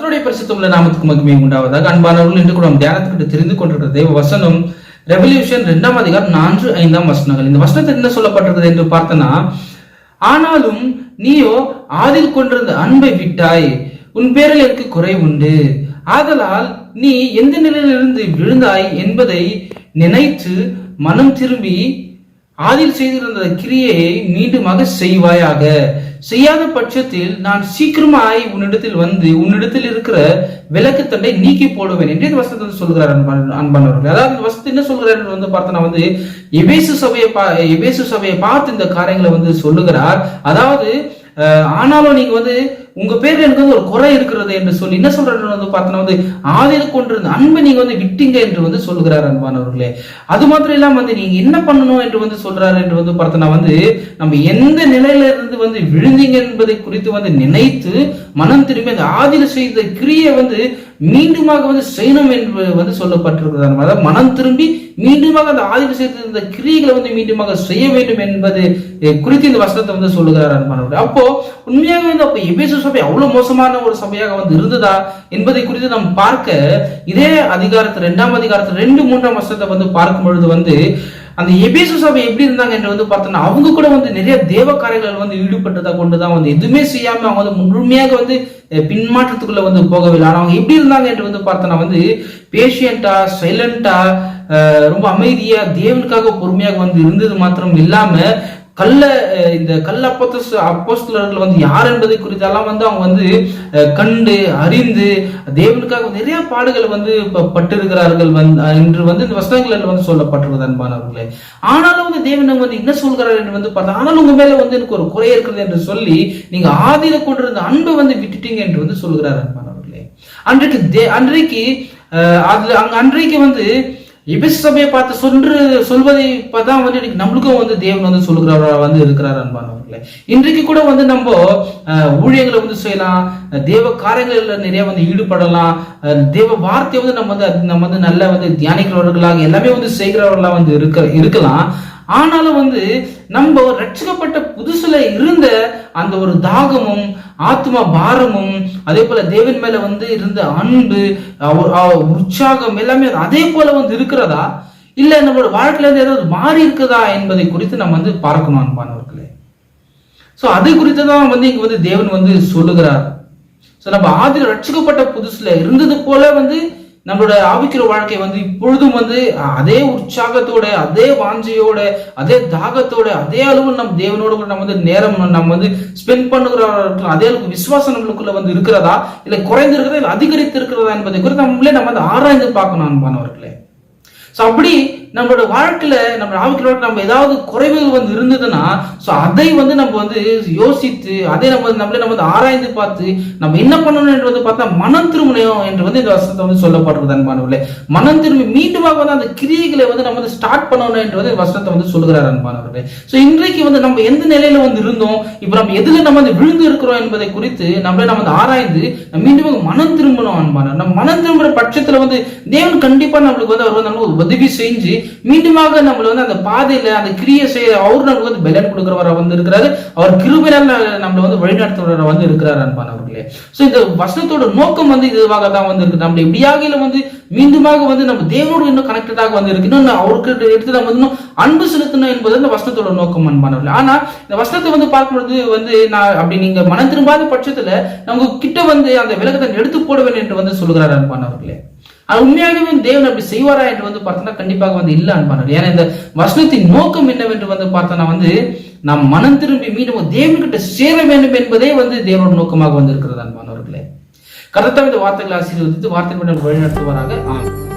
கர்த்தருடைய பரிசுத்தமுள்ள நாமத்துக்கு மகிமை உண்டாவதாக. அன்பானவர்கள், இன்று கூட நாம் தியானத்துக்கிட்ட தெரிந்து கொண்டிருக்கிற தேவ வசனம் ரெவல்யூஷன் 2 அதிகாரம் 4-5 வசனங்கள். இந்த வசனத்தில் என்ன சொல்லப்பட்டிருக்கிறது என்று பார்த்தனா, ஆனாலும் நீயோ ஆதில் கொண்டிருந்த அன்பை விட்டாய், உன் பேரில் எனக்கு குறை உண்டு. ஆதலால் நீ எந்த நிலையிலிருந்து விழுந்தாய் என்பதை நினைத்து மனம் திரும்பி ஆதில் செய்திருந்த கிரியையை மீண்டுமாக செய்வாயாக. செய்யாத பட்சத்தில் நான் சீக்கிரமாய் உன்னிடத்தில் வந்து உன்னிடத்தில் இருக்கிற விளக்கு தண்டை நீக்கி போடுவேன் என்று இந்த வசனத்தை சொல்கிறார். அன்பானவர்கள், அதாவது இந்த வசனத்தை என்ன சொல்கிறார் வந்து பார்த்தோன்னா வந்து எபேசு சபையை பார்த்து இந்த காரியங்களை வந்து சொல்லுகிறார். அதாவது ஆனாலும் நீங்க வந்து உங்க பேர்ல எனக்கு வந்து ஒரு குறை இருக்கிறது என்று சொல்லி என்ன சொல்றாரு வந்து பார்த்தோன்னா வந்து ஆதில கொண்டிருந்த அன்பை நீங்க வந்து விட்டீங்க என்று வந்து சொல்லுகிறார். அன்பானவர்களே, அது மாத்திரம் இல்லாம வந்து நீங்க என்ன பண்ணணும் என்று வந்து சொல்றாரு என்று வந்து பார்த்தோன்னா வந்து நம்ம எந்த நிலையில இருந்து வந்து விழுந்தீங்க என்பதை குறித்து வந்து நினைத்து மனம் திரும்பி அந்த ஆதில செய்த கிரியை வந்து மீண்டுமாக வந்து செய்யணும் என்று வந்து சொல்லப்பட்டிருக்கிறார். அதாவது மனம் திரும்பி மீண்டுமாக அந்த ஆதில செய்த இந்த கிரியைகளை வந்து மீண்டுமாக செய்ய வேண்டும் என்பது குறித்து இந்த வசனத்தை வந்து சொல்லுகிறார். அன்பானவர்களே, அப்போ உண்மையாக வந்து அப்ப எபேசு சபை அவ்வளவு மோசமான ஒரு சபையாக வந்து இருந்ததா என்பதை குறித்து நாம் பார்க்க இதே அதிகாரத்தில் 2 அதிகாரத்தில் 2-3 வசனத்தை வந்து பார்க்கும் பொழுது வந்து அந்த எபேசு சபை எப்படி இருந்தாங்க என்று வந்து பார்த்தோம்னா, அவங்க கூட வந்து நிறைய தேவ காரியங்கள் வந்து ஈடுபட்டதா கொண்டுதான் வந்து எதுவுமே செய்யாம அவங்க வந்து முழுமையாக வந்து பின்மாற்றத்துக்குள்ள வந்து போகவில்லை. ஆனால் அவங்க எப்படி இருந்தாங்க என்று வந்து பார்த்தோம்னா வந்து பேஷியண்டா, சைலண்டா, ரொம்ப அமைதியா தேவனுக்காக பொறுமையாக வந்து இருந்தது மாத்திரம் இல்லாம இந்த அப்போஸ்தலர்கள் வந்து யார் என்பதை குறித்தெல்லாம் வந்து அவங்க வந்து கண்டு அறிந்து தேவனுக்காக நிறைய பாடுகள் வந்து பட்டிருக்கிறார்கள் என்று வந்து இந்த வசனங்கள் வந்து சொல்லப்பட்டிருக்கிறது. அன்பானவர்களே, ஆனாலும் வந்து தேவன் வந்து என்ன சொல்கிறார் என்று வந்து பார்த்தா, ஆனாலும் உங்க மேல வந்து எனக்கு ஒரு குறை இருக்கிறது என்று சொல்லி நீங்க ஆதியில கொண்டிருந்த அன்பை வந்து விட்டுட்டீங்க என்று வந்து சொல்கிறார். அன்பானவர்களே, அன்றைக்கு வந்து எபேசு சபையை பார்த்து சொல்வதை பார்த்தா வந்து நம்மளுக்கும் வந்து தேவன் வந்து சொல்லுகிறவரா வந்து இருக்கிறார். அன்பானவர்களே, இன்றைக்கு கூட வந்து நம்ம ஊழியங்களை வந்து செய்யலாம், தேவ காரியங்கள்ல நிறைய வந்து ஈடுபடலாம், தேவ வார்த்தையை வந்து நம்ம வந்து நல்ல வந்து தியானிக்கிறவர்களாக எல்லாமே வந்து செய்கிறவர்களா வந்து இருக்கலாம். ஆனாலும் வந்து நம்ம ரட்சிக்கப்பட்ட புதுசுல இருந்த அந்த ஒரு தாகமும் ஆத்மா பாரமும் அதே போல தேவன் மேல வந்து இருந்த அன்பு, உற்சாகம் எல்லாமே அதே போல வந்து இருக்கிறதா, இல்ல நம்மளோட வாழ்க்கையில இருந்து ஏதாவது மாறி இருக்குதா என்பதை குறித்து நம்ம வந்து பார்க்கணும். அன்பானவர்களே, சோ அது குறித்து தான் வந்து இங்க வந்து தேவன் வந்து சொல்லுகிறார். சோ நம்ம ஆதியில் ரட்சிக்கப்பட்ட புதுசுல இருந்தது போல வந்து நம்மளோட ஆவிக்கிற வாழ்க்கை வந்து இப்பொழுதும் வந்து அதே உற்சாகத்தோட, அதே வாஞ்சையோட, அதே தாகத்தோட, அதே அளவு நம்ம தேவனோட நம்ம வந்து நேரம் நம்ம வந்து ஸ்பெண்ட் பண்ணுகிறவர்கள் அதே அளவுக்கு விசுவாசம் நம்மளுக்குள்ள வந்து இருக்கிறதா, இல்ல குறைந்து இருக்கிறதா, இல்ல அதிகரித்து இருக்கிறதா என்பதை குறித்து நம்ம வந்து ஆராய்ந்து பார்க்கணும். அன்பானவர்களே, சோ அப்படி நம்மளோட வாழ்க்கையில நம்ம ஆவிக்கிற நம்ம ஏதாவது குறைவுகள் வந்து இருந்ததுன்னா சோ அதை வந்து நம்ம வந்து யோசித்து அதை நம்ம வந்து ஆராய்ந்து பார்த்து நம்ம என்ன பண்ணணும் என்று வந்து பார்த்தா மனம் திரும்பணும் என்று வந்து இந்த வசனத்தை வந்து சொல்லப்படுறது. அன்பானவர்களே, மனம் திரும்பி மீண்டுமாக வந்து அந்த கிரியைகளை வந்து நம்ம வந்து ஸ்டார்ட் பண்ணணும் என்று வந்து வசனத்தை வந்து சொல்லுகிறார். அன்பானவர்களே, சோ இன்றைக்கு வந்து நம்ம எந்த நிலையில வந்து இருந்தோம், இப்ப நம்ம எதுல நம்ம வந்து விழுந்து இருக்கிறோம் என்பதை குறித்து நம்ம வந்து ஆராய்ந்து மீண்டும் மனம் திரும்பணும். அன்பானவர், நம்ம மனம் திரும்புற பட்சத்துல வந்து தேவன் கண்டிப்பா நம்மளுக்கு வந்து அவர் வந்து நமக்கு உதவி செஞ்சு மீண்டுமாக நம்மள வந்து அந்த பாதையில அந்த கிரியை செய்ய அவர் நமக்கு வந்து பலன் கொடுக்கிறவரா வந்து இருக்கிறாரு. அவர் கிருபையால் நம்மள வந்து வழிநடத்துறவரா வந்து இருக்கிறார். அன்பானவர்களே, சோ இந்த வசனத்தோட நோக்கம் வந்து இதுவாக தான் வந்து இருக்கு. நம்ம எப்படியாக வந்து மீண்டுமாக வந்து நம்ம தேவனோடு இன்னும் கனெக்டடாக வந்து இருக்கு, இன்னும் அவருக்கு எடுத்து நம்ம இன்னும் அன்பு செலுத்தணும் என்பது இந்த வசனத்தோட நோக்கம். அன்பானவர்களே, ஆனா இந்த வசனத்தை வந்து பார்க்கும்போது வந்து நான் அப்படி நீங்க மனம் திரும்பாத பட்சத்துல நம்ம கிட்ட வந்து அந்த விலகத்தை எடுத்து போடுவேன் என்று வந்து சொல்லுகிறார். அன்பானவர்களே, உண்மையாகவே தேவன் அப்படி செய்வாரா என்று வந்து பார்த்தோம்னா கண்டிப்பாக வந்து இல்ல. அன்பானவர்களே, ஏன்னா இந்த வசனத்தின் நோக்கம் என்னவென்று வந்து பார்த்தோம்னா வந்து நாம் மனம் திரும்பி மீண்டும் தேவன்கிட்ட சேர வேண்டும் என்பதே வந்து தேவனோட நோக்கமாக வந்து இருக்கிறது. அன்பானவர்களே, கர்த்தர் இந்த வார்த்தைகளை ஆசீர்வதித்து வார்த்தை வழி நடத்துவாராக. ஆமென்.